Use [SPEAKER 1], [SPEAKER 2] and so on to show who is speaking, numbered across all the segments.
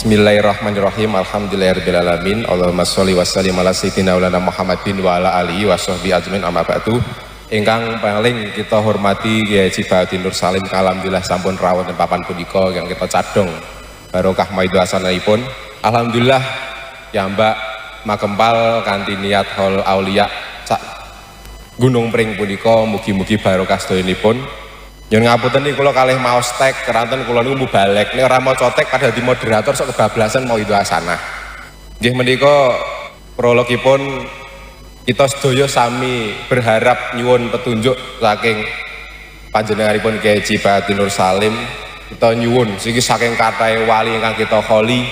[SPEAKER 1] Bismillahirrahmanirrahim. Alhamdulillahirabbil alamin. Allahumma sholli wa sallim ala sayyidina maulana Muhammadin wa ala alihi wa sahbihi ajmain amma ba'du. Ingkang paling kita hormati Kyai Haji Bahaudin Nur Salim, alhamdulillah sampun rawuh ing papan punika yang kita cadong barokah maido asanipun. Alhamdulillah ya Mbak makempal kanthi niat hol aulia sak Gunung Pring punika mugi-mugi barokah sedayanipun. Nyun ngapunten niki kula kalih maos tek keranten kula niku mubalek nek ora maca tek padha di moderator sok kebablasan mau itu asana. Nggih menika prologipun kita sedaya sami berharap nyuwun petunjuk saking panjenenganipun Kyai Haji Bahaudin Nur Salim. Kita nyuwun siki saking kathah wali ingkang kita kholi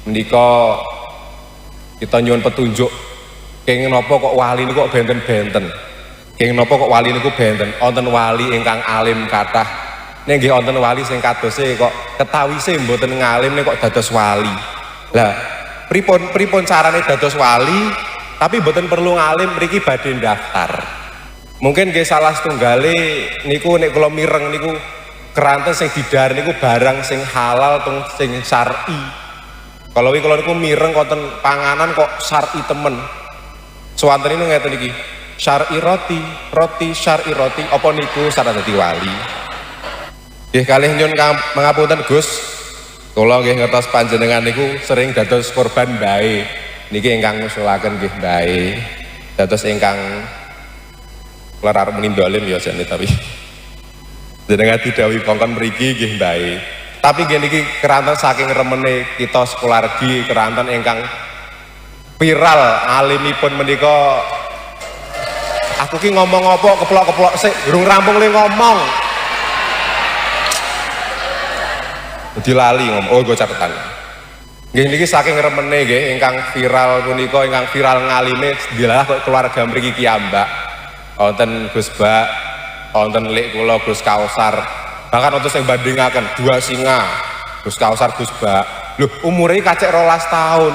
[SPEAKER 1] menika kita nyuwun petunjuk kenging napa kok wali niku kok benten-benten. Kenging napa kok wali niku benten, wonten wali ingkang alim kathah. Nek nggih wonten wali sing kadose kok ketawise mboten ngalim nek kok dados wali. Lah, pripun carane dados wali tapi mboten perlu ngalim mriki badhe daftar. Mungkin nggih salah setunggale niku nek kula mireng niku keranten sing didhar niku barang sing halal teng sing syar'i. Kalau kula niku mireng wonten panganan kok syar'i temen. Suwanten niku ngeten iki. Syar'i roti syar'i roti apa niku syarat dadi wali. Nggih kalih nyun mengapunten Gus, kula nggih ngertos panjenengan niku sering dados korban bae niki ingkang ngusulaken nggih bae dados ingkang kula arep muni dolim ya jane tapi jenengan didhawuhi kongkon mriki nggih bae. Tapi nggih niki keranten saking remene kita sekulargi keranten ingkang viral alimipun menika. Aku ki ngomong apa keplok-keplok sik durung rampung le ngomong. Dilali ngomong. Oh, gue catetan. Nggih niki saking remene nggih ingkang viral punika ingkang viral ngalime dilalah kok keluarga mriki kiambak. Wonten Gus Bak, wonten Lek kula Gus Kausar. Bahkan wonten sing bandingaken dua singa. Gus Kausar Gus Bak. Lho, umure kacek 12 tahun.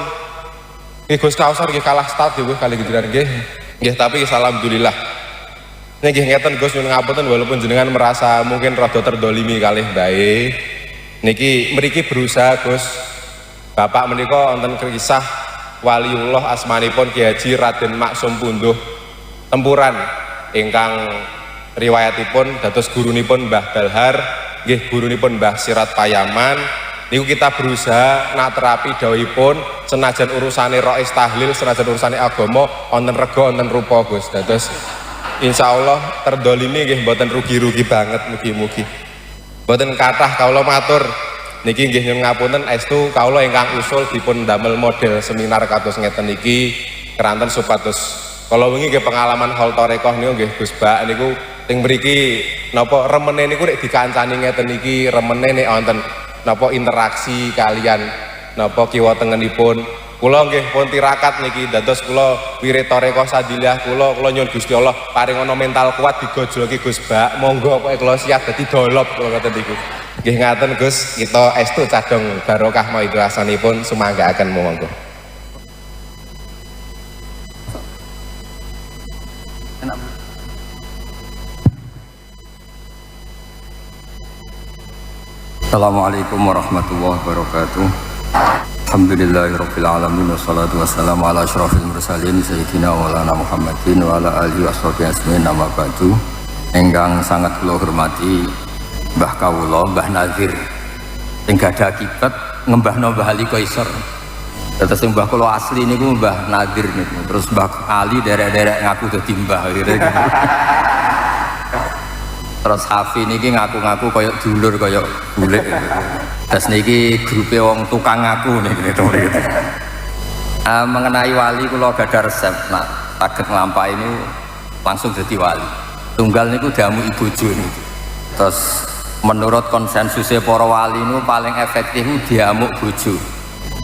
[SPEAKER 1] Nggih Gus Kausar nggih kalah start nggih kali gidiran nggih. Nggih tapi alhamdulillah. Nggih ngeten Gus nyuwun ngapunten walaupun jenengan merasa mungkin rada terdolimi kalih bae. Niki mriki berusaha Gus. Bapak menika wonten kisah waliullah asmanipun Kyai Haji Raden Maksum Punduh Tempuran ingkang riwayatipun dados gurunipun Mbah Dalhar, nggih gurunipun Mbah Sirat Payaman. Niku kita berusaha nak terapi dawuhipun senajan urusane rois tahlil, senajan urusane agama wonten rega wonten rupa Gus. Dados insyaallah terdolimi nggih mboten rugi-rugi banget mugi-mugi. Mboten kathah kawula matur niki nggih nyuwun ngapunten estu kawula ingkang usul dipun damel model seminar kados ngeten niki keranten supados kala wingi nggih pengalaman hol tarekoh niku nggih Gus Bak niku teng mriki napa remene niku nek dikancani ngeten niki remene nek wonten napa interaksi kalian napa kiwa tengenipun kula nggih pun tirakat niki dados kula wirid tarekoh sadillah kula nyuwun Gusti Allah paringono mental kuat digojloki Gus Bak monggo pokoke kula siap dadi dolop kula ngoten niku nggih ngaten Gus kita estu cadong barokah maido asanipun sumanggaaken monggo.
[SPEAKER 2] Assalamualaikum warahmatullahi wabarakatuh. Alhamdulillahirabbil alamin wassalatu wassalamu ala asyrofil mursalin sayyidina maulana Muhammadin wa ala alihi washabihi ajmain amma ba'du. Ingkang sangat kula hormati Mbah kawula Mbah Nazir sing gadah akibat ngembahno Mbah Ali Qaisar. Terus Mbah kula asli niku Mbah Nazir niku. Terus Mbah Ali derek-derek ngaku dadi mbah akhire. Terus Hafi niki ngaku-ngaku koyok dulur koyok bulik. Terus niki grupe wong tukang ngaku niki. Mengenai wali kula gadah resep. Nah, saged nglampahi ini langsung jadi wali. Tunggal niku damu ibojo niku. Terus menurut konsensusnya para wali niku paling efektif diamuk bojo.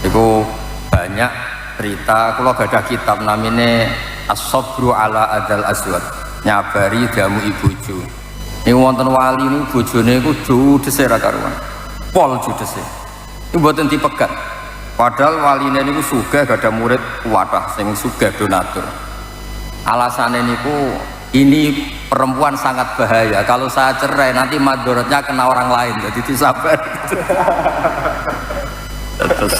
[SPEAKER 2] Iku banyak cerita kula gadah kitab namine As-Sabru ala Adzal Aswad. Nyabari damu ibojo. Ini wonten wali ini bojone iku judese ra karuan. Pol judese. Ini mboten dipegat. Padahal waline niku sugih gadah murid wadah sing sugih donatur. Alasannya niku ini perempuan sangat bahaya. Kalau saya cerai nanti madorotnya kena orang lain. Jadi disabar. Terus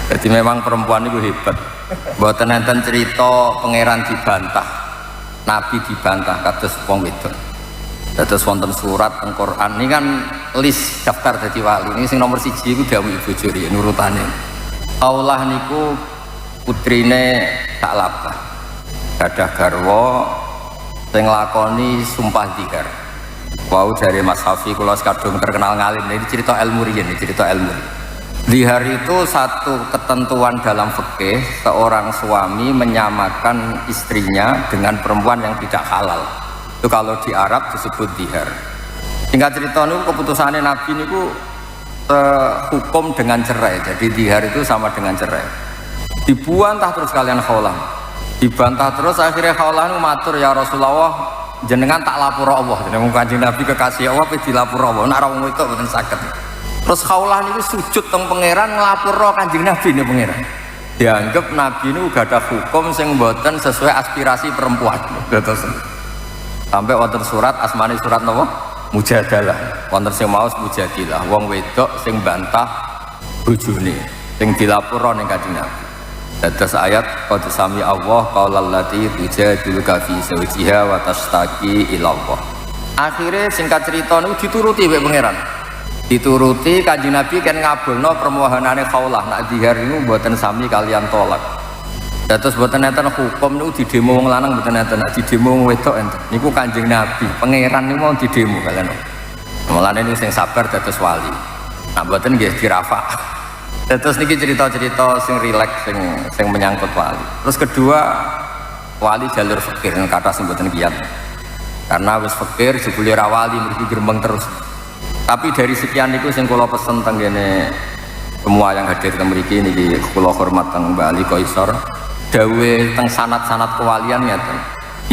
[SPEAKER 2] jadi memang perempuan itu hebat. Mboten enten cerita pangeran dibantah, nabi dibantah kados wong wedok. Terus wonten surat teng Quran ini kan list daftar dadi wali. Ini sing nomor 1 iku dawuh Ibu Juri nurutane. Allah niku putrine tak labah. Gadah garwa sing lakoni sumpah dihar. Wau dari Mas Hafi kula kadung terkenal ngalim. Ini cerita ilmu riyen, cerita ilmu. Dihar itu satu ketentuan dalam fikih, seorang suami menyamakan istrinya dengan perempuan yang tidak halal. Itu kalau di Arab disebut dihar. Singkat cerita niku keputusannya Nabi niku hukum dengan cerai. Jadi dihar itu sama dengan cerai. Dibantah terus kalian Khawlah. Dibantah terus akhirnya Khawlah niku matur, ya Rasulullah, jenengan tak lapor Allah. Jenengan Kanjeng Nabi kekasih Allah pe dilapor Allah. Nek ora wong wedok mboten saged. Terus Khawlah niku sujud teng pangeran nglapor Kanjeng Nabi niku pangeran. Dianggap Nabi niku gak ada hukum sing mboten sesuai aspirasi perempuan. Terus sampai wonten surat asmane surat napa? Mujadalah. Wonten sing maos mujadilah, wong wedok sing bantah bojone, sing dilapor ning Kanjeng Nabi. Dados ayat qad sami Allah qaulal lati tujadiluka fi zawjiha wa tashtaki ila Allah. Akhire singkat cerita niku dituruti mbek pangeran. Dituruti Kanjeng Nabi kan ngabulno permohonane Khawlah nak dihar niku mboten sami kalian tolak. Terus mboten enten hukum niku didemo wong lanang mboten enten, nek didemo wong wedok enten. Niku Kanjeng Nabi, pangeran niku mau didemo kalian. Mulane niku sing sabar dados wali. Nah mboten nggih dirafa. Terus niki cerita-cerita sing rileks sing menyangkut wali. Terus kedua, wali jalur fakir kata sing mboten kiyat. Karena wis fakir jebule ra wali mriki gremeng terus. Tapi dari sekian niku sing kula pesen teng kene semua yang hadir teng mriki niki kula hormat teng Mbak Ali Qaisar. Dawe teng sanad-sanad kewalian ngeten.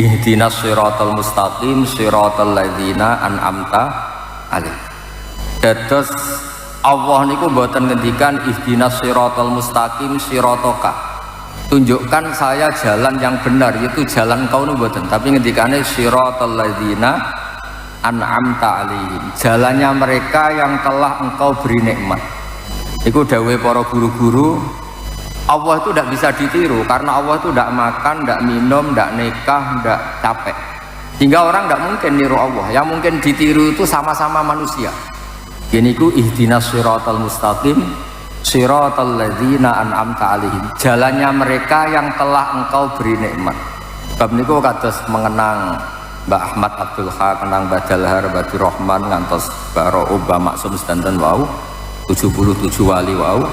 [SPEAKER 2] Ihdinas siratal mustaqim siratal ladzina an'amta alaihim. Dados Allah niku mboten ngendikan ihdinas siratal mustaqim siratoka. Tunjukkan saya jalan yang benar, yaitu jalan kau niku mboten, tapi ngendikane siratal ladzina an'amta alaihim. Jalannya mereka yang telah engkau beri nikmat. Iku dawuhe para guru-guru. Allah itu tidak bisa ditiru karena Allah itu tidak makan, tidak minum, tidak nikah, tidak capek. Sehingga orang tidak mungkin niru Allah. Yang mungkin ditiru itu sama-sama manusia. Ini ku ihdinas siratal mustaqim siratal ladzina an'amta alaihim. Jalannya mereka yang telah engkau beri nikmat. Bab niku kados mengenang Mbak Ahmad Abdul Haq, kenang Mbak Dalhar, Mbak Rahman ngantos Mbak Ro'ub, Mbak Maksum sedanten wau 77 wali wau.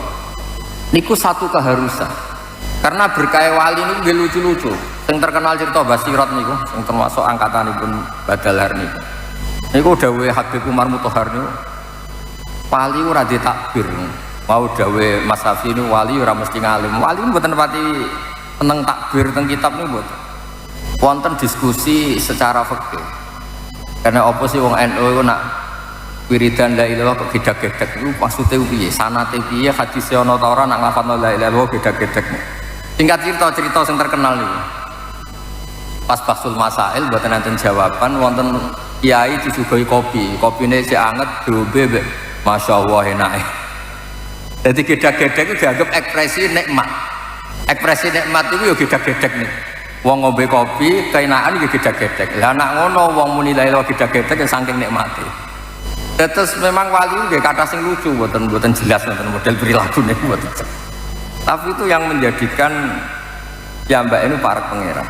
[SPEAKER 2] Niku satu keharusan. Karena berkah wali niku nggih lucu-lucu. Sing terkenal cerita Basirat niku, sing termasuk angkatanipun Mbak Dalhar niku. Niku dawuhe Habib Umar Mutahar niku. Wali ora ditakbir. Mau dawuhe Mas Safi niku wali ora mesti ngalim. Wali mboten pati seneng takbir teng kitab niku mboten. Wonten diskusi secara fikih. Karena apa sih wong NU iku nak wiridan la ilaha kok gedak-gedak iku maksude piye? Sanate piye? Hadise ana ta ora nak nglafadzno la ilaha gedak-gedak. Singkat cerita sing terkenal niku. Pas Basul Masail mboten enten jawaban, wonten kiai disuguhi kopi. Kopine sik anget diombe mbek masyaallah enake. Jadi gedak-gedak itu dianggap ekspresi nikmat. Ekspresi nikmat itu ya gedak-gedak nih. Wong ngombe kopi, keenaan ya gedak-gedak. Lah anak ngono wong muni la ilaha gedak-gedak ya saking nikmate. Terus memang wali nggih kata sing lucu, mboten jelas mboten model perilakunya mboten. Tapi itu yang menjadikan ya Mbak ini para pangeran.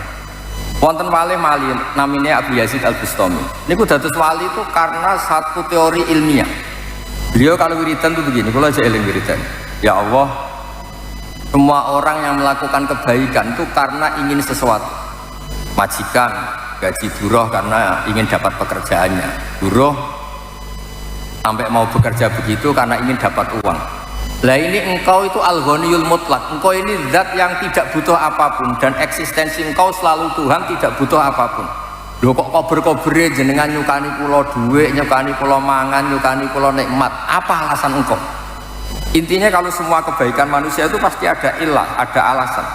[SPEAKER 2] Wonten wali mali namanya Abu Yazid Al-Bustami. Niku dados wali itu karena satu teori ilmiah. Beliau kalau wiridan itu begini, kalau aja eling wiridan. Ya Allah, semua orang yang melakukan kebaikan itu karena ingin sesuatu. Majikan gaji buruh karena ingin dapat pekerjaannya. Buruh sampai mau bekerja begitu karena ingin dapat uang. Lah ini engkau itu al-ghaniyul mutlak. Engkau ini zat yang tidak butuh apapun dan eksistensi engkau selalu Tuhan, tidak butuh apapun. Lho kok kober-kobere jenengan nyukani kula dhuwit, nyukani kula mangan, nyukani kula nikmat. Apa alasan engkau? Intinya kalau semua kebaikan manusia itu pasti ada ilah, ada alasan.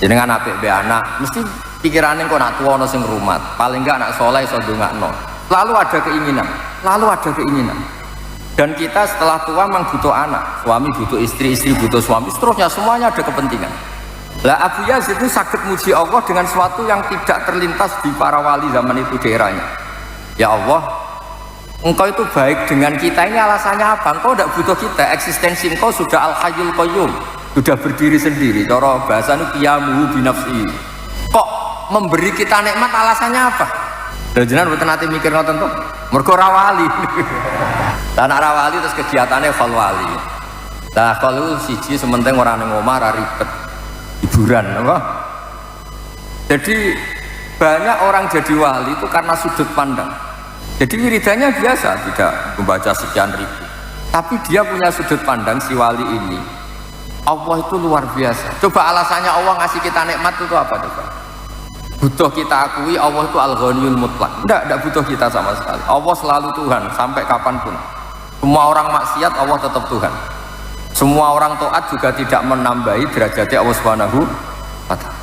[SPEAKER 2] Jenengan apik be anak, mesti pikirane engko nak tuwa ana sing rumat. Paling enggak anak saleh iso ndongakno. Lalu ada keinginan, lalu ada keinginan. Dan kita setelah tua memang butuh anak, suami butuh istri, istri butuh suami, seterusnya semuanya ada kepentingan. Lah Abu Yazid itu sakit muji Allah dengan sesuatu yang tidak terlintas di para wali zaman itu di eranya. Ya Allah, engkau itu baik dengan kita, ini alasannya apa? Engkau tidak butuh kita, eksistensi engkau sudah al-hayyul qayyum, sudah berdiri sendiri. Cara bahasa itu qiyamuhu binafsi. Kok memberi kita nikmat alasannya apa? Dan jenengan mboten nate mikir ngoten to. Mergo ora wali. Lah nek ora wali terus kegiatannya fal wali. Lah kalau siji sementing ora ning omah ora ribet. Hiburan apa? Jadi banyak orang jadi wali itu karena sudut pandang. Jadi wiridannya biasa, tidak membaca sekian ribu. Tapi dia punya sudut pandang si wali ini. Allah itu luar biasa. Coba alasannya Allah ngasih kita nikmat itu apa coba? Butuh kita akui Allah itu al-ghaniyul mutlak. Tidak butuh kita sama sekali. Allah selalu Tuhan sampai kapanpun. Semua orang maksiat Allah tetap Tuhan. Semua orang taat juga tidak menambahi derajatnya Allah Subhanahu wa ta'ala.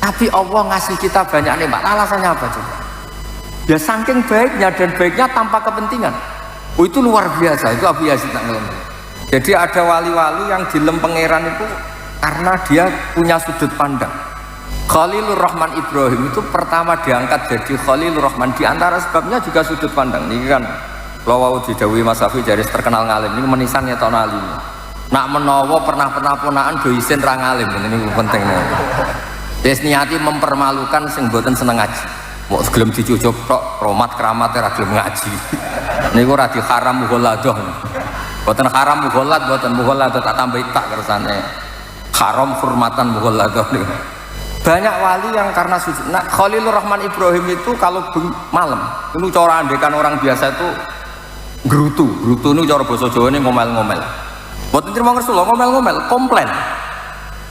[SPEAKER 2] Tapi Allah ngasih kita banyak nikmat. Alasannya apa coba? Ya saking baiknya, dan baiknya tanpa kepentingan. Oh, itu luar biasa. Itu Abu Yazid nak ngomong. Jadi ada wali-wali yang dilem pangeran itu karena dia punya sudut pandang. Khalilur Rahman Ibrahim itu pertama diangkat jadi Khalilur Rahman, di antara sebabnya juga sudut pandang. Ini kan kalau didhawuhi Mas Safi jaris terkenal ngalim, ini menisan ya tahun alim. Nak menawa pernah ponaan do isin ra ngalim, ini penting. Wis niati mempermalukan sing mboten seneng ngaji. Mau gelem dicucuk tok kromat keramat ra gelem ngaji. Niku ora diharam mughaladah. Mboten haram mughalad, mboten mughaladah tak tambah tak kersane. Haram hurmatan mughaladah niku. Banyak wali yang karena sujud. Nah, Khalilur Rahman Ibrahim itu kalau malam itu cara andekan orang biasa itu gerutu ini cara bahasa Jawa ini ngomel-ngomel. Buat terima Rasulullah ngomel-ngomel, komplain.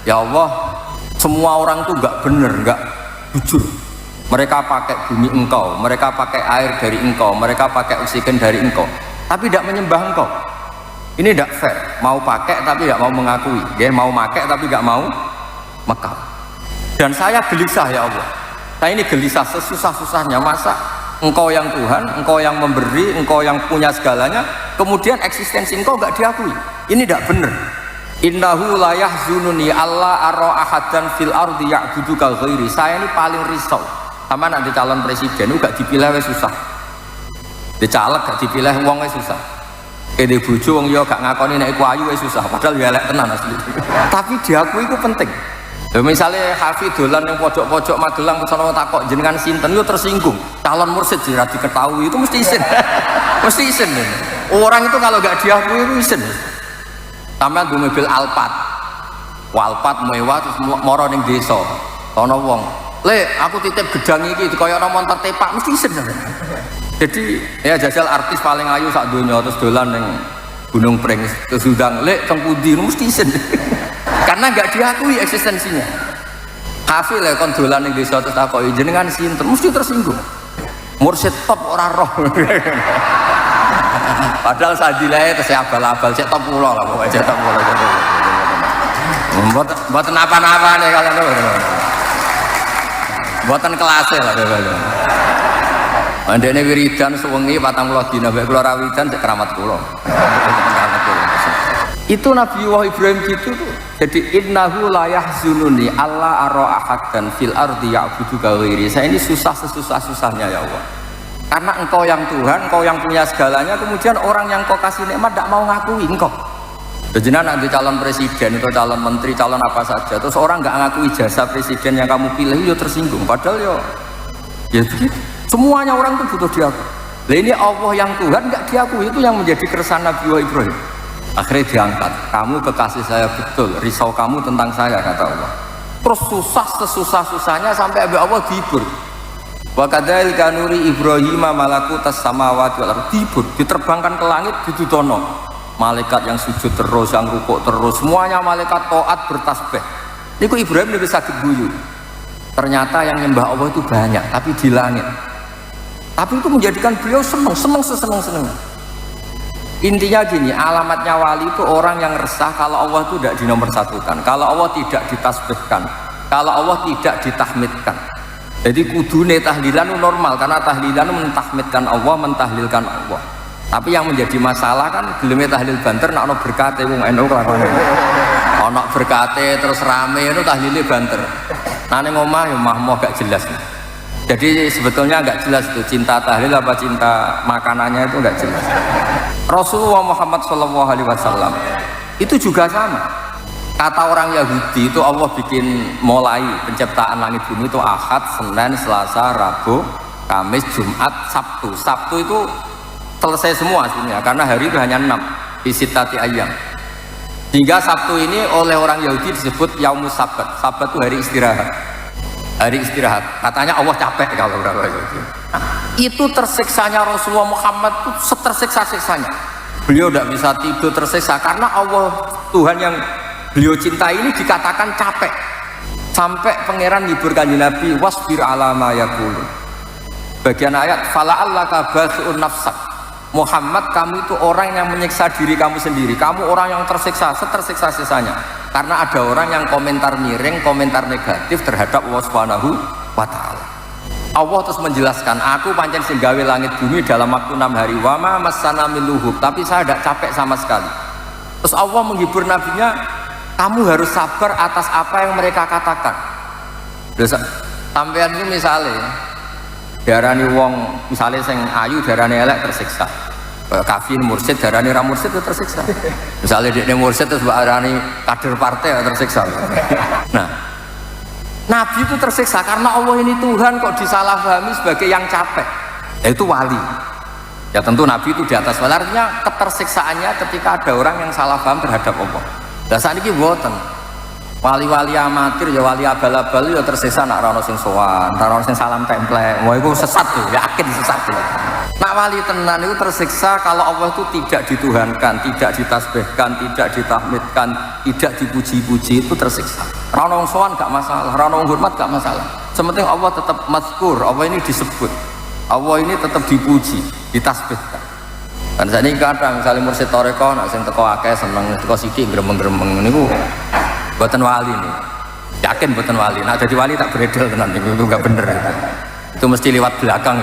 [SPEAKER 2] Ya Allah, semua orang itu enggak benar, enggak jujur. Mereka pakai bumi engkau, mereka pakai air dari engkau, mereka pakai oksigen dari engkau, tapi tidak menyembah engkau. Ini tidak fair. Mau pakai tapi tidak mau mengakui. Dia mau pakai tapi tidak mau Mekah. Dan saya gelisah ya Allah, saya ini gelisah sesusah-susahnya. Masa engkau yang Tuhan, engkau yang memberi, engkau yang punya segalanya, kemudian eksistensi engkau gak diakui. Ini tidak benar. Innahu la yahzununi alla ara ahadan fil ardi ya'buduka ghairi. Saya ini paling risau sama nanti calon presiden itu gak dipilih wis susah, dicaleg gak dipilih wong wis susah, kene bojo wong yo gak ngakoni nek iku ayu wis susah, padahal ya elek tenan asli. Tapi diakui itu penting. Ya, misalnya Hafi dolan yang pojok-pojok Magelang kesana takok jenengan sinten yo tersinggung. Calon mursyid jira diketahui itu mesti isin. Mesti isin. Orang itu kalau gak diakui itu isin. Sampeyan duwe mobil Alphard mewah terus moro ning desa. Ana wong, "Le, aku titip gedang iki kaya ana montor tepak," mesti isin. Jadi ya jajal artis paling ayu sak donya terus dolan ning Gunung Pring terus undang, "Le, teng pundi?" mesti isin. Karena nggak diakui eksistensinya. Kafir lah kon dolan ning desa terus takoki jenengan sinten mesti tersinggung. Mursyid top ora roh. Padahal sadilae terus abal-abal cek top kula lah pokoke cek top kula. Mboten apa-apa nih kalian lho. Mboten kelas lah kalian. Andene wiridan sewengi 40 dina mek kula ra wiridan cek keramat kula. Itu Nabi Ibrahim gitu tuh. Jadi innahu la yahzununi alla ara ahadan fil ardi ya'buduka ghairi. Saya ini susah sesusah-susahnya ya Allah. Karena engkau yang Tuhan, engkau yang punya segalanya, kemudian orang yang kau kasih nikmat tidak mau ngakui engkau. Jenengan nanti calon presiden atau calon menteri, calon apa saja, terus orang nggak ngakui jasa presiden yang kamu pilih, ya tersinggung. Padahal ya begitu. Semuanya orang itu butuh diakui. Nah ini Allah yang Tuhan nggak diakui, itu yang menjadi keresahan Nabi Ibrahim. Akhirnya diangkat, kamu kekasih saya betul, risau kamu tentang saya, kata Allah. Terus susah sesusah-susahnya sampai Allah dihibur. Wa kadzalika nuri Ibrahim malakutas samawati wal ardi, diterbangkan ke langit didudono. Malaikat yang sujud terus, yang rukuk terus, semuanya malaikat taat bertasbih. Niku Ibrahim lebih sakit guyu. Ternyata yang nyembah Allah itu banyak, tapi di langit. Tapi itu menjadikan beliau seneng. Intinya gini, alamatnya wali itu orang yang resah kalau Allah itu tidak dinomorsatukan, kalau Allah tidak ditasbihkan, kalau Allah tidak ditahmidkan. Jadi kudune tahlilan itu normal, karena tahlilan itu mentahmidkan Allah, mentahlilkan Allah. Tapi yang menjadi masalah kan geleme tahlil banter nak ono berkate wong NU kelakone. Ono berkate terus rame itu tahlile banter. Nah ning omah ya mahmoh gak jelas. Jadi sebetulnya nggak jelas itu cinta tahlil apa cinta makanannya itu nggak jelas. Rasulullah Muhammad SAW itu juga sama. Kata orang Yahudi itu Allah bikin mulai penciptaan langit bumi itu Ahad, Senin, Selasa, Rabu, Kamis, Jumat, Sabtu. Sabtu itu selesai semua sebenarnya karena hari itu hanya 6 bisitati ayam. Hingga Sabtu ini oleh orang Yahudi disebut Yaumus Sabat. Sabat itu hari istirahat. Hari istirahat. Katanya Allah capek kalau berapa itu. Itu tersiksanya Rasulullah Muhammad itu setersiksa-siksanya. Beliau tidak bisa tidur tersiksa karena Allah Tuhan yang beliau cintai ini dikatakan capek. Sampai pangeran hibur kanjeng Nabi wasbir ala ma yaqulu. Bagian ayat fala'allaka basi'un nafsak. Muhammad, kamu itu orang yang menyiksa diri kamu sendiri. Kamu orang yang tersiksa, setersiksa-siksanya. Karena ada orang yang komentar miring, komentar negatif terhadap Allah Subhanahu wa Ta'ala. Allah terus menjelaskan, aku pancen sing gawe langit bumi dalam waktu 6 hari. Wa ma massana min luhub, tapi saya tidak capek sama sekali. Terus Allah menghibur nabinya, kamu harus sabar atas apa yang mereka katakan. Sampean itu misalnya darani wong misalnya sing ayu darani elek tersiksa. Kafir mursyid darani ra mursyid itu tersiksa. Misalnya dia mursyid terus darani kader partai tersiksa. Nah, Nabi itu tersiksa karena Allah ini Tuhan kok disalahpahami sebagai yang capek. Yaitu wali. Ya tentu Nabi itu di atas wali. Artinya ketersiksaannya ketika ada orang yang salah paham terhadap Allah. Lah sakniki mboten. Wali-wali amatir ya wali abal-abal ya tersiksa nak rono sing sowan, rono sing salam templek. Wah iku sesat tuh, yakin sesat tuh. Nak wali tenan itu tersiksa kalau Allah itu tidak dituhankan, tidak ditasbihkan, tidak ditahmidkan, tidak dipuji-puji, itu tersiksa. Rono sowan gak masalah, rono hormat gak masalah. Sementing Allah tetap mazkur, Allah ini disebut. Allah ini tetap dipuji, ditasbihkan. Dan saat ini kadang misalnya mursyid toreko nak sing teko akeh seneng teko sithik gremeng-gremeng niku buatan wali nih, yakin buatan wali. Nah jadi wali tak beredel tenan itu nggak bener itu mesti lewat belakang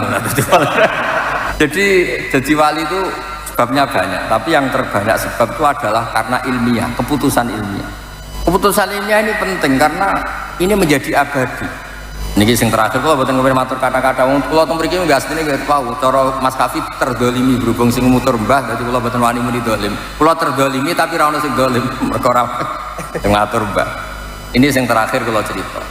[SPEAKER 2] jadi wali itu sebabnya banyak, tapi yang terbanyak sebab itu adalah karena ilmiah, keputusan ilmiah ini penting karena ini menjadi abadi. Niki sing terakhir kalau buatan ngomongin matur kata-kata kalau mriki nggak asline nggak tahu cara Mas Kafi terdolimi berhubung sing mutur mbah, jadi kalau buatan wani muni dolim, kalau terdolimi tapi ra ono sing dolim mergo ngatur mbak. Ini yang terakhir kalau cerita.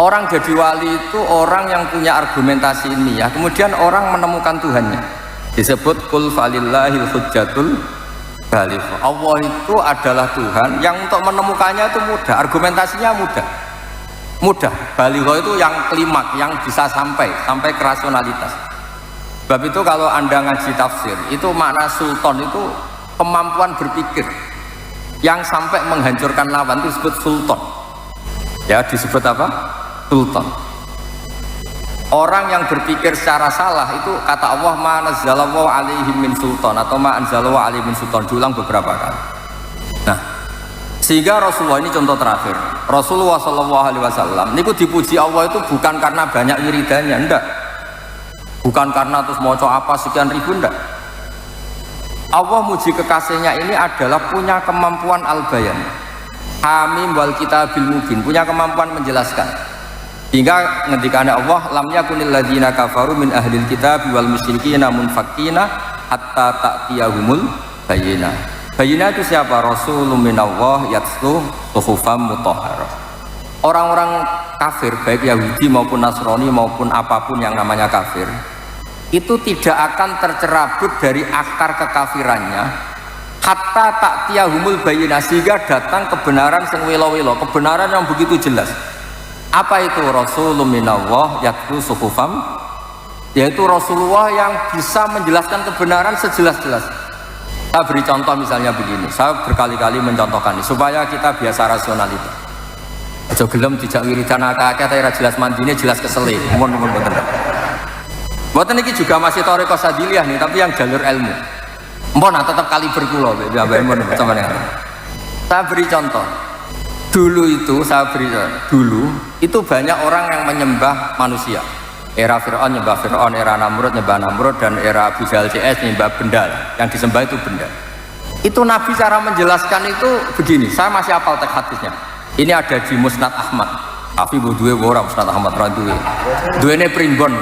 [SPEAKER 2] Orang jadi wali itu orang yang punya argumentasi ilmiah, kemudian orang menemukan Tuhannya. Disebut kul falillahil hujjatul baligh. Allah itu adalah Tuhan yang untuk menemukannya itu mudah, argumentasinya mudah. Baligh itu yang klimak, yang bisa sampai ke rasionalitas. Sebab itu kalau Anda ngaji tafsir, itu makna sultan itu kemampuan berpikir yang sampai menghancurkan lawan itu disebut sultan. Ya disebut apa? Sultan. Orang yang berpikir secara salah itu kata Allah ma nazzalallahu alaihim min sultan atau ma anzalallahu alaihim min sultan, diulang beberapa kali. Nah, sehingga Rasulullah ini contoh terakhir. Rasulullah SAW niku dipuji Allah itu bukan karena banyak wiridannya, enggak. Bukan karena terus mau apa sekian ribu, enggak. Allah muji kekasihnya ini adalah punya kemampuan al-bayan, hamim wal kitabil mubin, punya kemampuan menjelaskan. Hingga ngendikane Allah lam yakunil ladzina kafaru min ahlil kitab wal musyrikina munfakina hatta ta'tiyahumul bayyinah. Bayyinah itu siapa? Rasulun minallah yatslu suhufam mutahharah. Orang-orang kafir baik Yahudi maupun Nasrani maupun apapun yang namanya kafir itu tidak akan tercerabut dari akar kekafirannya hatta ta'tiyahumul bayyinah, sehingga datang kebenaran sing welo-welo, kebenaran yang begitu jelas. Apa itu? Rasulun minallah yatlu suhufam, yaitu Rasulullah yang bisa menjelaskan kebenaran sejelas-jelas. Saya beri contoh misalnya begini, saya berkali-kali mencontohkan ini supaya kita biasa rasionalitas. Aja gelem dijak wiridan akeh-akeh ta ora jelas mandine jelas kesele. Mun bener. Mboten iki juga masih thariqah sadiliyah nih, tapi yang jalur ilmu. Mpun tetap kali berkula mbek mun sampeyan. Saya beri contoh. Dulu itu banyak orang yang menyembah manusia. Era Fir'aun nyembah Fir'aun, era Namrud nyembah Namrud, dan era Abu Jahal CS nyembah benda. Yang disembah itu benda. Itu Nabi cara menjelaskan itu begini, saya masih hafal teks hadisnya. Ini ada di Musnad Ahmad. Tapi duwe ora Musnad Ahmad ra duwe. Duwene primbon.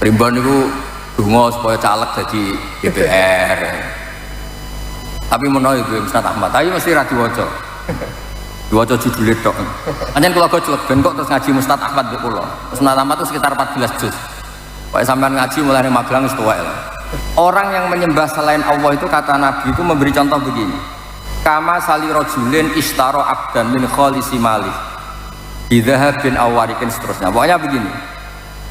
[SPEAKER 2] Primbon niku donga supaya caleg jadi DPR. Tapi menawa duwe Musnad Ahmad, tapi mesti ra diwaca. Diwaca judule tok. Anjen kula gojlok ben kok terus ngaji Musnad Ahmad mbek kula. Musnad Ahmad itu sekitar 14 juz. Pokoke sampean ngaji mulai Magelang wis tuwek lho. Orang yang menyembah selain Allah itu kata Nabi itu memberi contoh begini. Kama sali rajulin istaro abdan min khalisi malih. Idzahabin awarikin seterusnya. Pokoknya begini.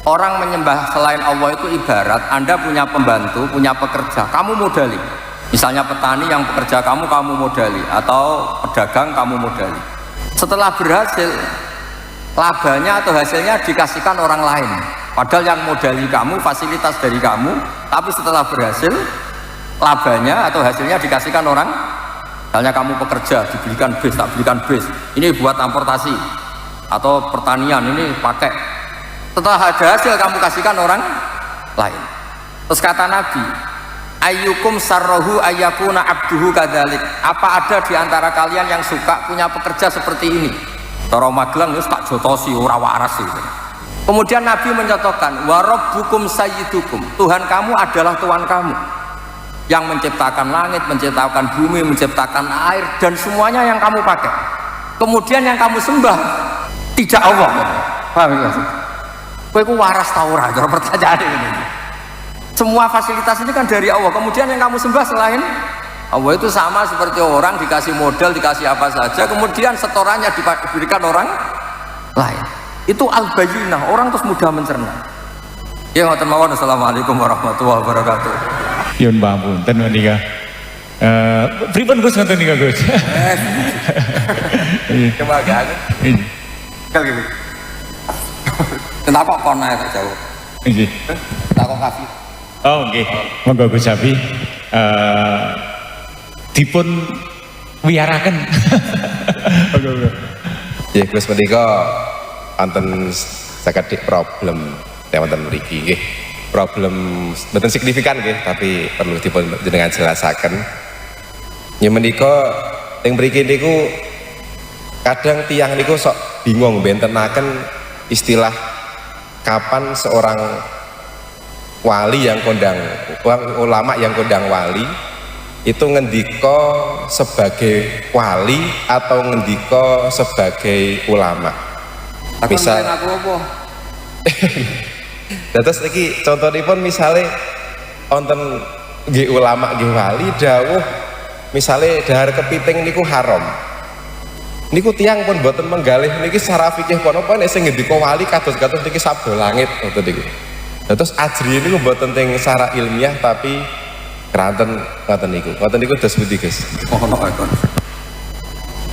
[SPEAKER 2] Orang menyembah selain Allah itu ibarat Anda punya pembantu, punya pekerja, kamu modali. Misalnya petani yang pekerja kamu modali, atau pedagang kamu modali. Setelah berhasil, labanya atau hasilnya dikasihkan orang lain. Padahal yang modali kamu, fasilitas dari kamu, tapi setelah berhasil, labanya atau hasilnya dikasihkan orang. Misalnya kamu pekerja, dibelikan bis, tak belikan bis. Ini buat transportasi atau pertanian, ini pakai. Setelah ada hasil, kamu kasihkan orang lain. Terus kata Nabi, ayyukum sarrohu ayyakuna abduhu kadzalik. Apa ada di antara kalian yang suka punya pekerja seperti ini? Cara Magelang wis tak jotosi ora waras itu. Kemudian Nabi menyatakan wa rabbukum sayyidukum. Tuhan kamu adalah Tuhan kamu yang menciptakan langit, menciptakan bumi, menciptakan air dan semuanya yang kamu pakai. Kemudian yang kamu sembah tidak Allah. Paham ya? Kowe ku waras ta ora? Cara pertanyaan ini. Semua fasilitas ini kan dari Allah. Kemudian yang kamu sembah selain Allah itu sama seperti orang dikasih modal, dikasih apa saja, kemudian setorannya diberikan orang lain. Itu al-bayyinah, orang terus mudah mencerna. Ya ngoten mawon. Assalamualaikum warahmatullahi wabarakatuh.
[SPEAKER 3] Yun pangapunten menika. Pripun Gus ngoten nika Gus?
[SPEAKER 2] Coba agak. Kali gini. Kenapa kok naik tak jauh?
[SPEAKER 3] Nggih.
[SPEAKER 2] Tak kok kasih.
[SPEAKER 3] Oh nggih. Monggo Gus Sapi dipun wiyaraken. Monggo.
[SPEAKER 1] Ya Gus menika wonten sakedhik problem wonten mriki nggih. Problem mboten signifikan nggih, tapi perlu dipun jenengan jelasaken. Ya menika teng mriki niku kadang tiang niku sok bingung bentenaken istilah kapan seorang wali yang kondang, ulama yang kondang wali itu ngendika sebagai wali atau ngendika sebagai ulama. Misal
[SPEAKER 2] aku apa?
[SPEAKER 1] Terus iki contohipun misale wonten nggih ulama nggih wali dawuh misale dahar kepiting niku haram. Niku tiyang pun boten menggalih niki secara fikih punapa nek sing ngendika wali kados-kados niki sabda langit ngoten niku. Terus ajri niku boten teng secara ilmiah tapi keranten ngoten niku. Ngoten niku dos pundi Gus?
[SPEAKER 2] Ono kon.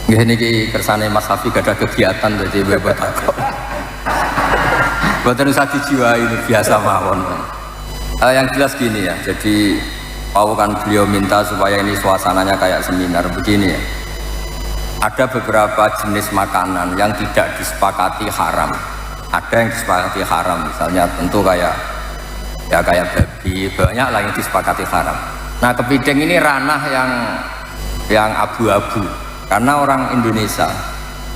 [SPEAKER 2] Nggih niki kersane Mas Hafi gadah kegiatan dadi bebot takok. Boten usah dijiwai ini biasa mawon. Yang jelas gini ya. Jadi Pak kan beliau minta supaya ini suasananya kayak seminar begini ya. Ada beberapa jenis makanan yang tidak disepakati haram. Ada yang disepakati haram, misalnya tentu kayak babi, banyak lah yang disepakati haram. Nah kepiting ini ranah yang abu-abu karena orang Indonesia,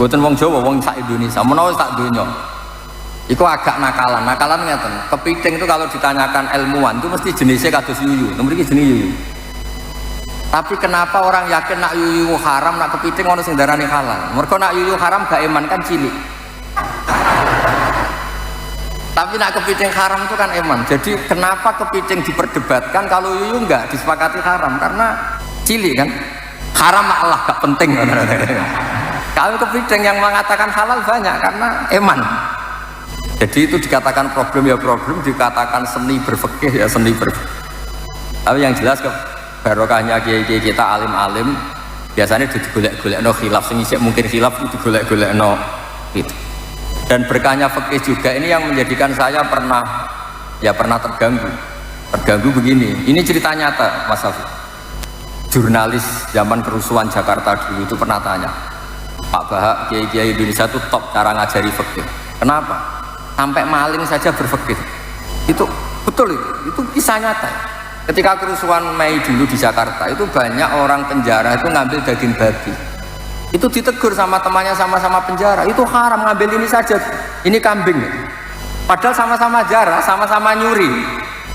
[SPEAKER 2] bukan wong Jawa, wong sak Indonesia, menawa sak donya. Iku agak nakalan ngeten. Kepiting itu kalau ditanyakan ilmuwan itu mesti jenisnya kados yuyu. Nomor iki jenis yuyu. Tapi kenapa orang yakin nak yuyu haram, nak kepiting ono sing darani halal? Mergo nak yuyu haram gak eman kan cilik. Tapi nak kepiting haram itu kan eman. Jadi kenapa kepiting diperdebatkan kalau yuyu enggak disepakati haram? Karena cilik kan. Haram Allah gak penting. Kalau kepiting yang mengatakan halal banyak karena eman. Jadi itu dikatakan problem ya problem, dikatakan seni berfikih ya seni berfikih. Tapi yang jelas barokahnya kiai-kiai kita alim-alim biasanya digolek-golekno khilaf sing isih mungkin khilaf digolek-golekno gitu. Dan berkahnya fikih juga ini yang menjadikan saya pernah terganggu begini. Ini cerita nyata Mas Hafiz. Jurnalis zaman kerusuhan Jakarta dulu itu pernah tanya, Pak Bahak, kiai-kiai Indonesia itu top cara ngajari fikih. Kenapa? sampai maling saja berpikir. Itu betul, itu kisah nyata. Ketika kerusuhan Mei dulu di Jakarta, itu banyak orang penjara itu ngambil daging babi. Itu ditegur sama temannya, sama-sama penjara, itu haram ngambil ini saja, ini kambing. Padahal sama-sama jarah, sama-sama nyuri.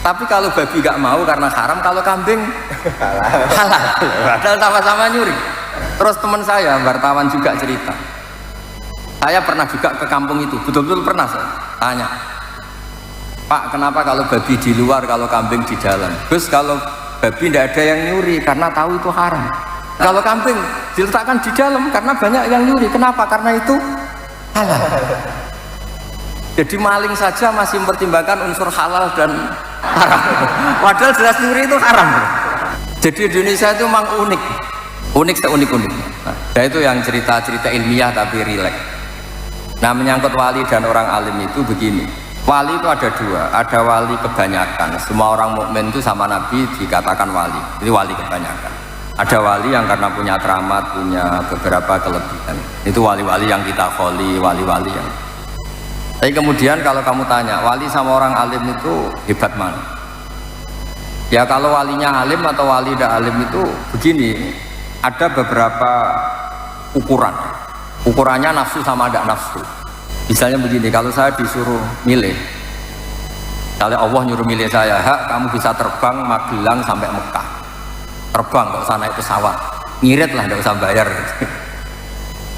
[SPEAKER 2] Tapi kalau babi gak mau karena haram, kalau kambing halal. Padahal sama-sama nyuri. Terus teman saya, wartawan juga cerita, saya pernah juga ke kampung itu, betul-betul pernah saya tanya, Pak, kenapa kalau babi di luar, kalau kambing di dalam? Terus kalau babi tidak ada yang nyuri karena tahu itu haram. Kalau kambing diletakkan di dalam karena banyak yang nyuri. Kenapa? Karena itu halal. Jadi maling saja masih mempertimbangkan unsur halal dan haram. Padahal jelas nyuri itu haram. Jadi Indonesia itu memang unik, unik seunik-unik. Nah, itu yang cerita-cerita ilmiah tapi rileks. Nah, menyangkut wali dan orang alim itu begini. Wali itu ada dua, ada wali kebanyakan. Semua orang mukmin itu sama Nabi dikatakan wali. Ini wali kebanyakan. Ada wali yang karena punya keramat, punya beberapa kelebihan. Itu wali-wali yang kita kholi, wali-wali yang. Tapi kemudian kalau kamu tanya, wali sama orang alim itu hebat mana? Ya kalau walinya alim atau wali tidak alim itu begini, ada beberapa ukuran. Ukurannya nafsu sama tidak nafsu. Misalnya begini, kalau saya disuruh milih, kalau Allah nyuruh milih saya, hak kamu bisa terbang Magelang sampai Mekah. Terbang, gak usah naik pesawat, ngirit lah, gak usah bayar.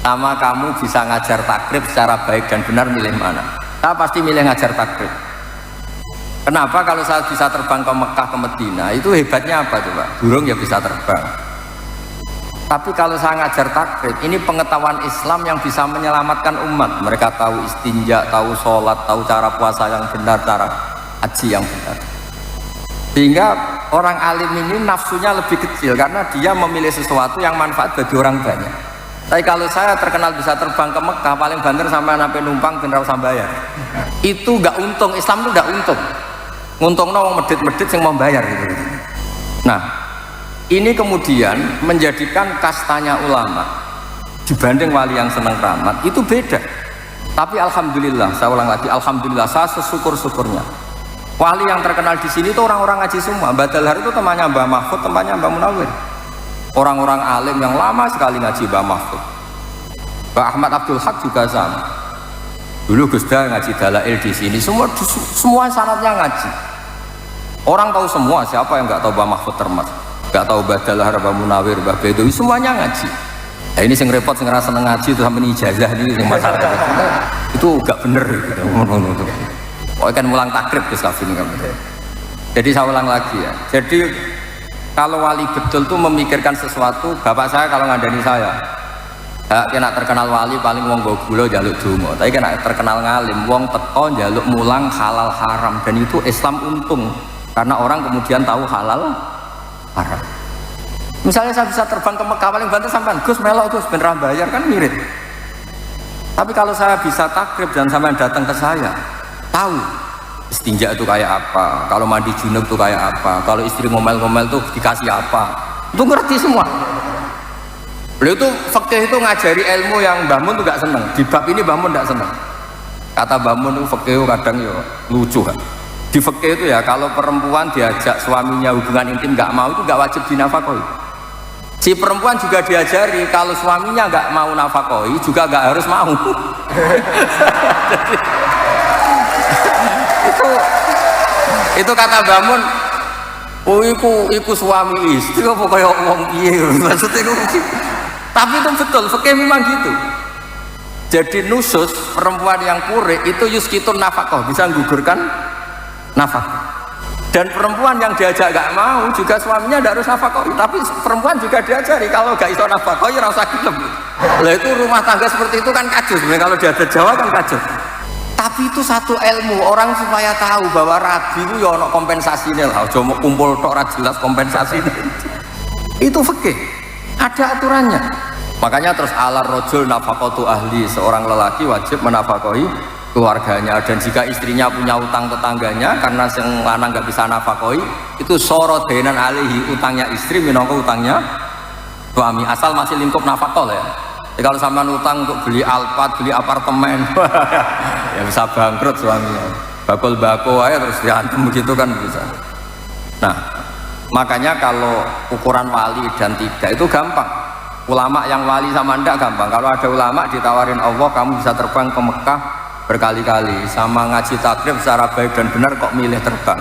[SPEAKER 2] Sama kamu bisa ngajar takrib secara baik dan benar, milih mana? Saya pasti milih ngajar takrib. Kenapa? Kalau saya bisa terbang ke Mekah, ke Medina, itu hebatnya apa coba? Burung ya bisa terbang. Tapi kalau saya ngajar takrib, ini pengetahuan Islam yang bisa menyelamatkan umat. Mereka tahu istinja, tahu sholat, tahu cara puasa yang benar, cara haji yang benar. Sehingga orang alim ini nafsunya lebih kecil karena dia memilih sesuatu yang manfaat bagi orang banyak. Tapi kalau saya terkenal bisa terbang ke Mekah, paling banter sama anak penumpang general sambayar. Itu gak untung, Islam itu gak untung. Nguntungnya orang medit-medit yang mau bayar gitu. Nah, ini kemudian menjadikan kastanya ulama dibanding wali yang senang keramat itu beda. Tapi alhamdulillah, saya ulang lagi, alhamdulillah saya sesyukur-syukurnya. Wali yang terkenal di sini itu orang-orang ngaji semua. Mbah Dalhar itu temannya Mbah Mahfud, temannya Mbah Munawir. Orang-orang alim yang lama sekali ngaji Mbah Mahfud. Mbah Ahmad Abdul Haq juga sama. Dulu Gus Dah ngaji Dalail di sini, semua syaratnya ngaji. Orang tahu semua, siapa yang nggak tahu Mbah Mahfud termas, nggak tahu Mbah Dalhar, Mbah Munawir, Mbah Bedowi, semuanya ngaji. Nah, ini sing repot, sing rasa ngaji itu sampai ijazah ini yang masalah itu nggak bener gitu. Oh kan mulang takrib Gus Kafin kamu. Jadi saya ulang lagi ya. Jadi kalau wali betul tuh memikirkan sesuatu. Bapak saya kalau ngandani saya, kena terkenal wali paling wong go gula jaluk donga. Tapi kena terkenal ngalim wong teko jaluk mulang halal haram, dan itu Islam untung karena orang kemudian tahu halal haram. Misalnya saya bisa terbang ke Mekah paling banter sampean Gus melok Gus ben ra bayar kan mirip. Tapi kalau saya bisa takrib dan sampean datang ke saya, tahu istinja itu kayak apa, kalau mandi junub itu kayak apa, kalau istri ngomel-ngomel tuh dikasih apa, itu ngerti semua. Beliau tuh fikih itu ngajari ilmu yang Mbah Mun tuh gak seneng. Di bab ini Mbah Mun gak seneng. Kata Mbah Mun itu fikih kadang ya lucu kan. Di fikih itu ya kalau perempuan diajak suaminya hubungan intim gak mau, itu gak wajib dinafkahi. Si perempuan juga diajari kalau suaminya gak mau nafkahi juga gak harus mau. itu kata Mbah Mun, oh iku suami istri apa kaya wong piye maksudnya itu. Tapi itu betul, fikih memang gitu. Jadi nusus perempuan yang pure itu yuskitun nafkah, bisa menggugurkan nafkah. Dan perempuan yang diajak gak mau juga suaminya tidak harus nafkah. Tapi perempuan juga diajari kalau gak iso nafkah ya rasa gelem. Lah itu rumah tangga seperti itu kan kacau sebenarnya, kalau di adat Jawa kan kacau. Tapi itu satu ilmu, orang supaya tahu bahwa rabi itu ya ono kompensasinya lah, aja mau kumpul tok ora jelas kompensasinya. Itu fikih, ada aturannya. Makanya terus ala rojul nafaqatu ahli, seorang lelaki wajib menafkahi keluarganya, dan jika istrinya punya utang tetangganya karena yang lanang nggak bisa nafkahi, itu sorodenan alihi, utangnya istri minangka utangnya suami, asal masih lingkup nafkah ya. Kalau sampean utang untuk beli Alphard, beli apartemen, ya bisa bangkrut suaminya. Bakul bako aja terus diantem begitu kan bisa. Nah, makanya kalau ukuran wali dan tidak itu gampang. Ulama yang wali sama ndak gampang. Kalau ada ulama ditawarin Allah, kamu bisa terbang ke Mekah berkali-kali, sama ngaji takrib secara baik dan benar kok milih terbang,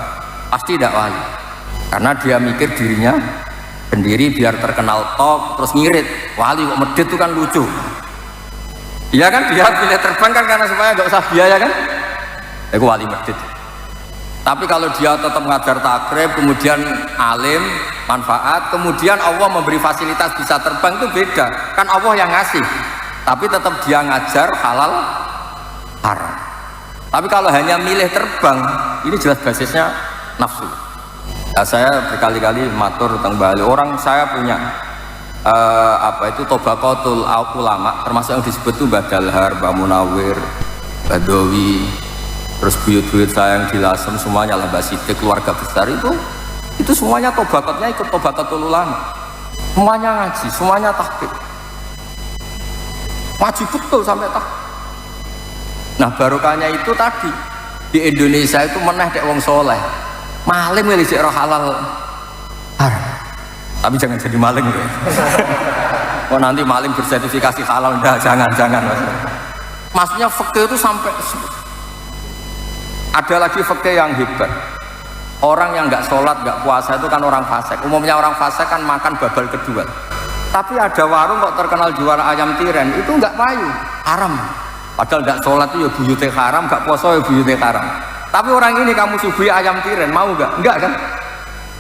[SPEAKER 2] pasti tidak wali. Karena dia mikir dirinya sendiri biar terkenal top, terus ngirit. Wali kok medit itu kan lucu. Iya kan, dia pilih terbang kan karena supaya nggak usah biaya kan. Itu wali medit. Tapi kalau dia tetap ngajar takrib, kemudian alim, manfaat, kemudian Allah memberi fasilitas bisa terbang, itu beda. Kan Allah yang ngasih, tapi tetap dia ngajar halal haram. Tapi kalau hanya milih terbang, ini jelas basisnya nafsu. Nah, saya berkali-kali matur tentang Bali. Orang saya punya Tobaqatul ulama, termasuk yang disebut itu Mbah Dalhar, Mbah Munawir, Mbah Dowi, terus buyut-buyut saya yang di Lasem semuanya lah, Mbah Sidik, keluarga besar itu semuanya tobaqatnya ikut Tobaqatul ulama, semuanya ngaji, semuanya tahqiq, maju betul sampai tahqiq. Nah barokahnya itu tadi di Indonesia itu meneh dek wong soleh, maling milih roh halal haram, tapi jangan jadi maling ya. Oh nanti maling bersertifikasi halal, enggak, jangan mas. Maksudnya fikih itu sampai ada lagi fikih yang hebat. Orang yang nggak sholat, nggak puasa itu kan orang fasik. Umumnya orang fasik kan makan babal kedua. Tapi ada warung kok terkenal jual ayam tiren, itu nggak payu, haram. Padahal nggak sholat itu ya buyute haram, nggak puasa ya buyute haram. Tapi orang ini kamu suguhi ayam tiren, mau nggak? Nggak kan?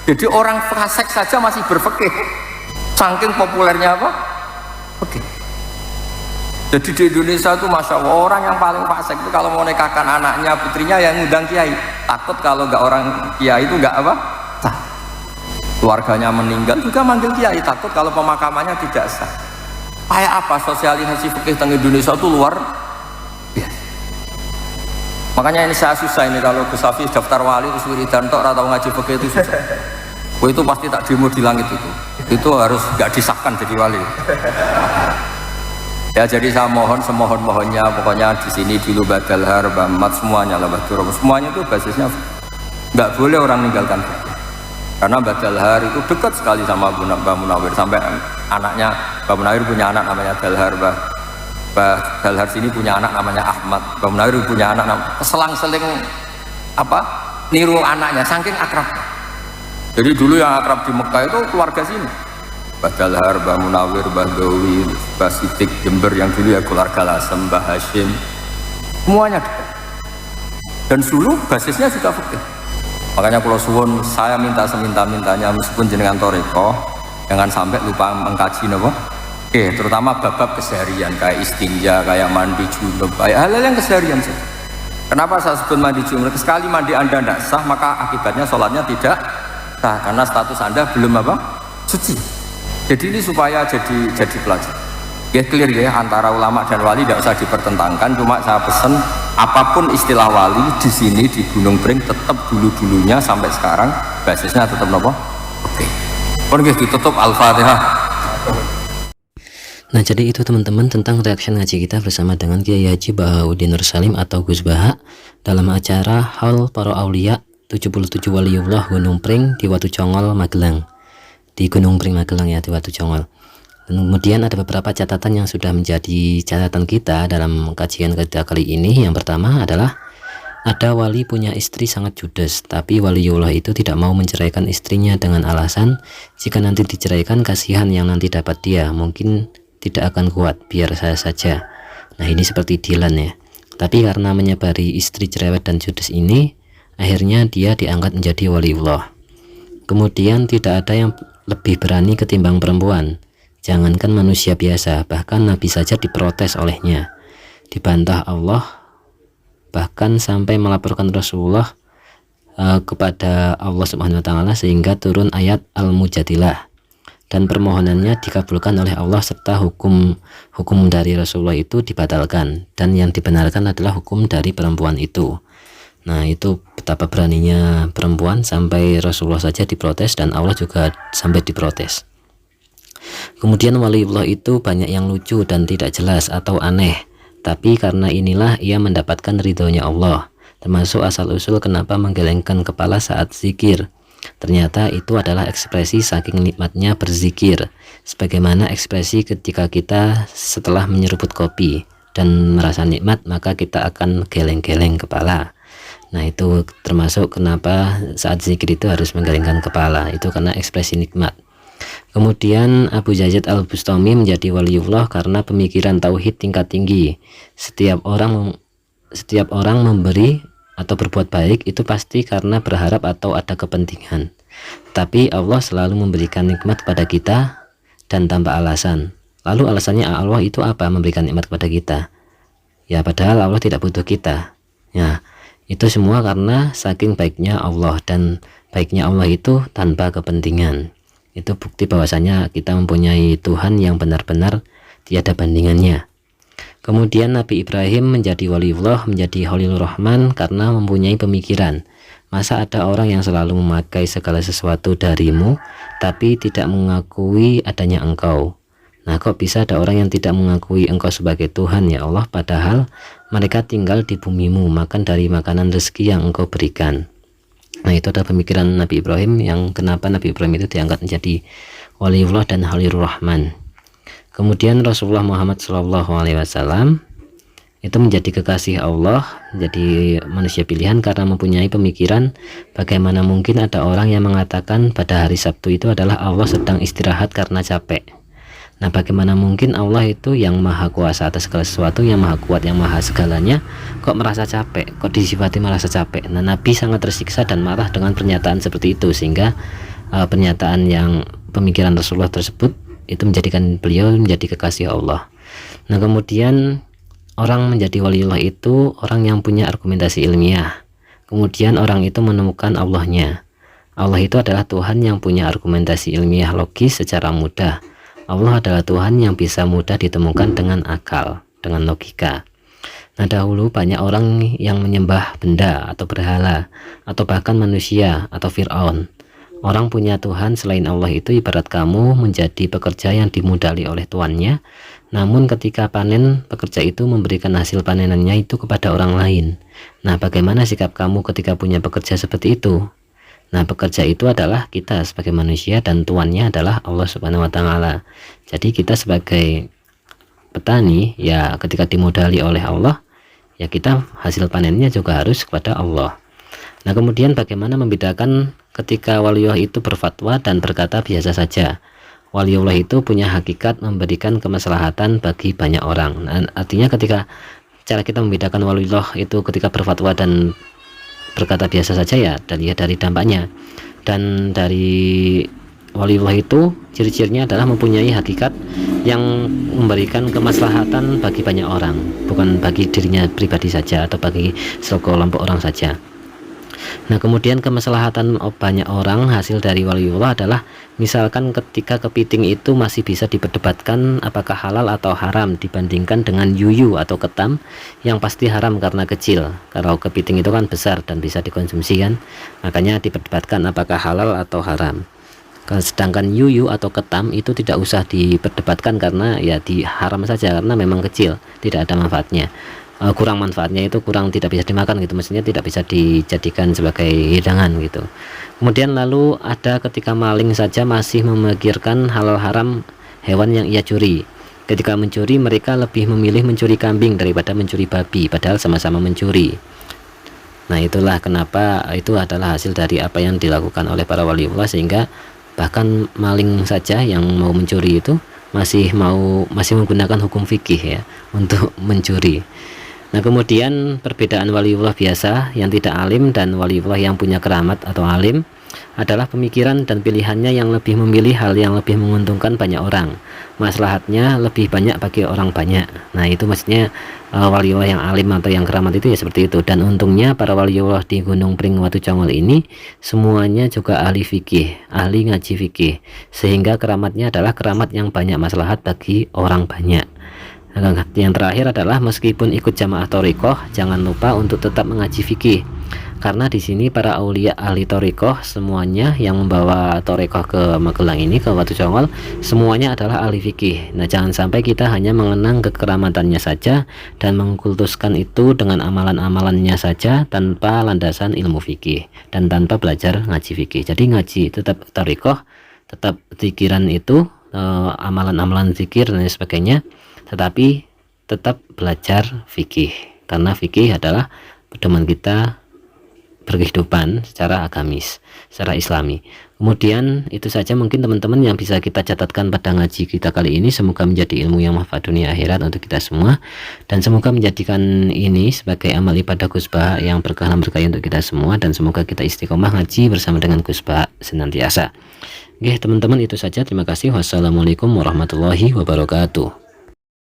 [SPEAKER 2] Jadi orang fasik saja masih berfikih. Saking populernya apa? Oke. Jadi di Indonesia itu masya Allah orang yang paling fasik itu kalau mau nikahkan anaknya, putrinya yang ngundang kiai. Takut kalau nggak orang kiai itu nggak apa? Sah. Keluarganya meninggal juga manggil kiai. Takut kalau pemakamannya tidak sah. Kayak apa sosialisasi fikih tentang Indonesia itu luar biasa. Makanya ini saya susah ini kalau Gus Hafiz daftar wali terus wiridan tok atau ngaji fikih itu susah. Itu pasti tak demo di langit itu. Itu harus nggak disahkan jadi wali. Ya jadi saya mohon semohon-mohonnya, pokoknya di sini dulu Mbah Dalhar, Mbah Mat, semuanya lah, Mbah Durrah, semuanya itu basisnya nggak boleh orang meninggalkan fikih. Karena Mbah Dalhar itu dekat sekali sama Mbah Munawir, sampai anaknya Mbah Munawir punya anak namanya Dalhar, Mbah Dalhar sini punya anak namanya Ahmad, Mbah Munawir punya anak selang-seling niru anaknya, saking akrab. Jadi dulu yang akrab di Mekah itu keluarga sini. Mbah Dalhar, Mbah Munawir, Mbah Dowi, Mbah Sidik Jember yang dulu ya keluarga Lasem, Mbah Hashim, semuanya dekat. Dan dulu basisnya juga fikih. Makanya kalau suwun saya minta seminta-mintanya meskipun jenengan toreko, jangan sampai lupa mengkaji nopo. Terutama bab-bab keseharian kayak istinja, kayak mandi junub, kayak hal-hal yang keseharian saja. Kenapa saya sebut mandi junub? Sekali mandi Anda tidak sah, maka akibatnya sholatnya tidak sah karena status Anda belum suci. Jadi ini supaya jadi pelajar. Ya clear ya, antara ulama dan wali tidak usah dipertentangkan. Cuma saya pesan apapun istilah wali di sini di Gunung Pring tetap dulunya sampai sekarang basisnya tetap nopo. Oke. Oke, ditutup Al-Fatihah.
[SPEAKER 4] Nah jadi itu teman-teman tentang reaction ngaji kita bersama dengan Kiai Haji Bahauddin Nur Salim atau Gus Baha dalam acara Haul Para Aulia 77 Waliullah Gunung Pring di Watu Congol Magelang. Di Gunung Pring Magelang ya, di Watu Congol. Kemudian ada beberapa catatan yang sudah menjadi catatan kita dalam kajian kita kali ini. Yang pertama adalah ada wali punya istri sangat judes, tapi waliullah itu tidak mau menceraikan istrinya dengan alasan jika nanti diceraikan kasihan yang nanti dapat dia, mungkin tidak akan kuat, biar saya saja. Nah ini seperti Dilan ya. Tapi karena menyabari istri cerewet dan judes ini, akhirnya dia diangkat menjadi waliullah. Kemudian tidak ada yang lebih berani ketimbang perempuan. Jangankan manusia biasa, bahkan Nabi saja diprotes olehnya, dibantah Allah, bahkan sampai melaporkan Rasulullah kepada Allah Subhanahu wa taala sehingga turun ayat Al-Mujadilah dan permohonannya dikabulkan oleh Allah serta hukum dari Rasulullah itu dibatalkan dan yang dibenarkan adalah hukum dari perempuan itu. Nah itu betapa beraninya perempuan sampai Rasulullah saja diprotes dan Allah juga sampai diprotes. Kemudian waliullah itu banyak yang lucu dan tidak jelas atau aneh, tapi karena inilah ia mendapatkan ridhonya Allah. Termasuk asal-usul kenapa menggelengkan kepala saat zikir. Ternyata itu adalah ekspresi saking nikmatnya berzikir, sebagaimana ekspresi ketika kita setelah menyeruput kopi dan merasa nikmat, maka kita akan geleng-geleng kepala. Nah, itu termasuk kenapa saat zikir itu harus menggelengkan kepala, itu karena ekspresi nikmat. Kemudian Abu Yazid Al-Bustami menjadi waliullah karena pemikiran tauhid tingkat tinggi. Setiap orang memberi atau berbuat baik itu pasti karena berharap atau ada kepentingan. Tapi Allah selalu memberikan nikmat kepada kita dan tanpa alasan. Lalu alasannya Allah itu apa memberikan nikmat kepada kita? Ya, padahal Allah tidak butuh kita. Ya, itu semua karena saking baiknya Allah, dan baiknya Allah itu tanpa kepentingan. Itu bukti bahwasanya kita mempunyai Tuhan yang benar-benar tiada bandingannya. Kemudian Nabi Ibrahim menjadi waliullah, menjadi Khalilur Rahman karena mempunyai pemikiran, masa ada orang yang selalu memakai segala sesuatu darimu tapi tidak mengakui adanya engkau. Nah, kok bisa ada orang yang tidak mengakui engkau sebagai Tuhan ya Allah, padahal mereka tinggal di bumimu, makan dari makanan rezeki yang engkau berikan. Nah, itu adalah pemikiran Nabi Ibrahim yang kenapa Nabi Ibrahim itu diangkat menjadi waliullah dan Khalilur Rahman. Kemudian Rasulullah Muhammad SAW itu menjadi kekasih Allah, menjadi manusia pilihan karena mempunyai pemikiran bagaimana mungkin ada orang yang mengatakan pada hari Sabtu itu adalah Allah sedang istirahat karena capek. Nah, bagaimana mungkin Allah itu yang maha kuasa atas segala sesuatu, yang maha kuat, yang maha segalanya, kok merasa capek, kok disifati merasa capek. Nah, Nabi sangat tersiksa dan marah dengan pernyataan seperti itu, sehingga pernyataan yang pemikiran Rasulullah tersebut itu menjadikan beliau menjadi kekasih Allah. Nah, kemudian orang menjadi waliullah itu orang yang punya argumentasi ilmiah. Kemudian orang itu menemukan Allahnya. Allah itu adalah Tuhan yang punya argumentasi ilmiah logis secara mudah. Allah adalah Tuhan yang bisa mudah ditemukan dengan akal, dengan logika. Nah, dahulu banyak orang yang menyembah benda atau berhala, atau bahkan manusia atau Fir'aun. Orang punya Tuhan selain Allah itu ibarat kamu menjadi pekerja yang dimodali oleh tuannya, namun ketika panen, pekerja itu memberikan hasil panenannya itu kepada orang lain. Nah, bagaimana sikap kamu ketika punya pekerja seperti itu? Nah, pekerja itu adalah kita sebagai manusia dan tuannya adalah Allah Subhanahu wa Ta'ala. Jadi kita sebagai petani, ya ketika dimodali oleh Allah, ya kita hasil panennya juga harus kepada Allah. Nah, kemudian bagaimana membedakan ketika waliullah itu berfatwa dan berkata biasa saja? Waliullah itu punya hakikat memberikan kemaslahatan bagi banyak orang. Nah, artinya ketika cara kita membedakan waliullah itu ketika berfatwa dan berkata biasa saja, ya dari dampaknya. Dan dari waliullah itu ciri-cirinya adalah mempunyai hakikat yang memberikan kemaslahatan bagi banyak orang, bukan bagi dirinya pribadi saja atau bagi sekelompok orang saja. Nah, kemudian kemaslahatan banyak orang hasil dari waliullah adalah misalkan ketika kepiting itu masih bisa diperdebatkan apakah halal atau haram dibandingkan dengan yuyu atau ketam yang pasti haram karena kecil. Kalau kepiting itu kan besar dan bisa dikonsumsi kan, makanya diperdebatkan apakah halal atau haram. Sedangkan yuyu atau ketam itu tidak usah diperdebatkan karena ya haram saja, karena memang kecil, tidak ada manfaatnya. Kurang manfaatnya itu kurang, tidak bisa dimakan gitu, maksudnya tidak bisa dijadikan sebagai hidangan gitu. Kemudian lalu ada ketika maling saja masih memikirkan halal haram hewan yang ia curi. Ketika mencuri mereka lebih memilih mencuri kambing daripada mencuri babi, padahal sama-sama mencuri. Nah, itulah kenapa itu adalah hasil dari apa yang dilakukan oleh para waliullah, sehingga bahkan maling saja yang mau mencuri itu masih menggunakan hukum fikih ya untuk mencuri. Nah, kemudian perbedaan waliullah biasa yang tidak alim dan waliullah yang punya keramat atau alim adalah pemikiran dan pilihannya yang lebih memilih hal yang lebih menguntungkan banyak orang, maslahatnya lebih banyak bagi orang banyak. Nah, itu maksudnya waliullah yang alim atau yang keramat itu ya seperti itu. Dan untungnya para waliullah di Gunung Pring Watu Congol ini semuanya juga ahli fikih, ahli ngaji fikih, sehingga keramatnya adalah keramat yang banyak maslahat bagi orang banyak. Yang terakhir adalah meskipun ikut jamaah thariqah, jangan lupa untuk tetap mengaji fikih, karena di sini para aulia ahli torikoh semuanya yang membawa torikoh ke Magelang ini, ke Watu Congol, semuanya adalah ahli fikih. Nah, jangan sampai kita hanya mengenang kekeramatannya saja dan mengkultuskan itu dengan amalan-amalannya saja tanpa landasan ilmu fikih dan tanpa belajar ngaji fikih. Jadi ngaji tetap torikoh, tetap zikiran itu, amalan-amalan zikir dan sebagainya, tetapi tetap belajar fikih, karena fikih adalah pedoman kita berkehidupan secara agamis, secara islami. Kemudian itu saja mungkin teman-teman yang bisa kita catatkan pada ngaji kita kali ini. Semoga menjadi ilmu yang manfaat dunia akhirat untuk kita semua, dan semoga menjadikan ini sebagai amal ibadah Gus Baha yang berkah dan berkah untuk kita semua, dan semoga kita istiqomah ngaji bersama dengan Gus Baha senantiasa. Oke teman-teman, itu saja. Terima kasih. Wassalamualaikum warahmatullahi wabarakatuh.